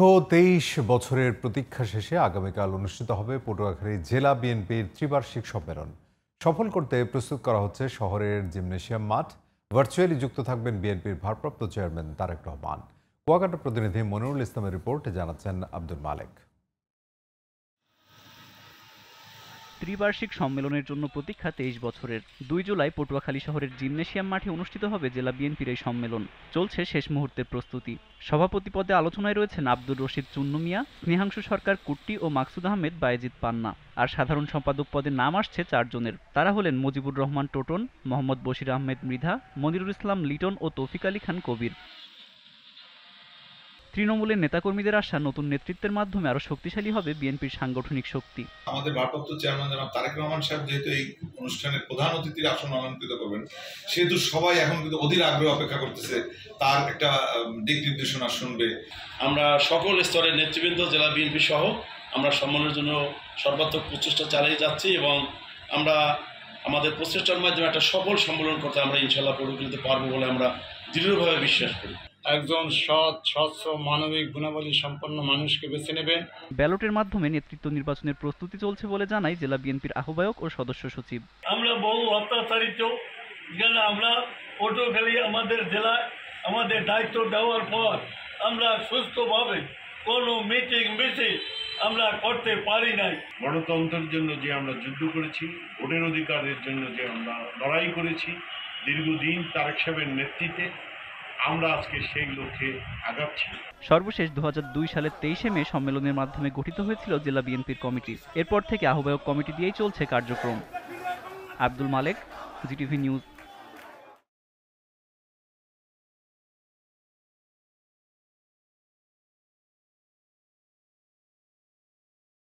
২৩ বছরের প্রতীক্ষা শেষে আগামীকাল অনুষ্ঠিত হবে পটুয়াখালী জেলা বিএনপির ত্রিবার্ষিক সম্মেলন। সফল করতে প্রস্তুত করা হচ্ছে শহরের জিমনেশিয়াম মাঠ। ভার্চুয়ালি যুক্ত থাকবেন বিএনপির ভারপ্রাপ্ত চেয়ারম্যান তারেক রহমান। কুয়াকাটা প্রতিনিধি মনিরুল ইসলামের রিপোর্টে জানাচ্ছেন আব্দুল মালেক। ত্রিবার্ষিক সম্মেলনের জন্য প্রতীক্ষা ২৩ বছরের। ২ জুলাই পটুয়াখালী শহরের জিমনেশিয়াম মাঠে অনুষ্ঠিত হবে জেলা বিএনপির এই সম্মেলন। চলছে শেষ মুহূর্তের প্রস্তুতি। সভাপতি পদে আলোচনায় রয়েছেন আব্দুর রশিদ চুন্নু মিয়া, স্নেহাংশু সরকার কুট্টি ও মাকসুদ আহমেদ বায়েজিদ পান্না। আর সাধারণ সম্পাদক পদে নাম আসছে ৪ জনের। তারা হলেন মুজিবুর রহমান টোটন, মোহাম্মদ বশির আহমেদ মৃধা, মনিরুল ইসলাম লিটন ও তৌফিক আলী খান কবির। তৃণমূলের নেতাকর্মীদের আশা, নতুন নেতৃত্বের মাধ্যমে আরো শক্তিশালী হবে বিএনপির সাংগঠনিক শক্তি। আমাদের ভারপ্রাপ্ত চেয়ারম্যান জনাব তারেক রহমান সাহেব যেহেতু এই অনুষ্ঠানের প্রধান অতিথির আসন অলঙ্কৃত করবেন, সেহেতু সবাই এখন কিন্তু অধীর আগ্রহ অপেক্ষা করতেছে তার একটা দিক নির্দেশনা শুনবে। আমরা সকল স্তরের নেতৃবৃন্দ, জেলা বিএনপি সহ আমরা সম্মানের জন্য সর্বাত্মক প্রচেষ্টা চালিয়ে যাচ্ছি এবং আমরা আমাদের প্রচেষ্টার মাধ্যমে একটা সফল সম্মেলন করতে আমরা ইনশাআল্লাহ পরিচালিত পারবো বলে আমরা দৃঢ়ভাবে বিশ্বাস করি। একজন সৎ, স্বচ্ছ, মানবিক গুণাবলী সম্পন্ন মানুষকে বেছে নেবেন। ব্যালটের মাধ্যমে নেতৃত্ব নির্বাচনের প্রস্তুতি চলছে বলে জানায় জেলা বিএনপির আহ্বায়ক ও সদস্য সচিব। আমরা বহু অত্যাচারিত, যেন আমরা পটুয়াখালী আমাদের জেলায় আমাদের দায়িত্ব দেওয়ার পর আমরা সুস্থভাবে কোনো মিটিং আমরা করতে পারি নাই। গণতন্ত্রের জন্য যে আমরা যুদ্ধ করেছি, ভোটের অধিকারের জন্য যে আমরা লড়াই করেছি দীর্ঘদিন তারেক সাহেবের নেতৃত্বে, আমরা আজকে সেই লক্ষ্যে আগাচ্ছি। সর্বশেষ ২০০২ সালের ২৩শে মে সম্মেলনের মাধ্যমে গঠিত হয়েছিল জেলা বিএনপির কমিটি। এরপর থেকে আহ্বায়ক কমিটি দিয়েই চলছে কার্যক্রম। আব্দুল মালেক, জিটিভি নিউজ।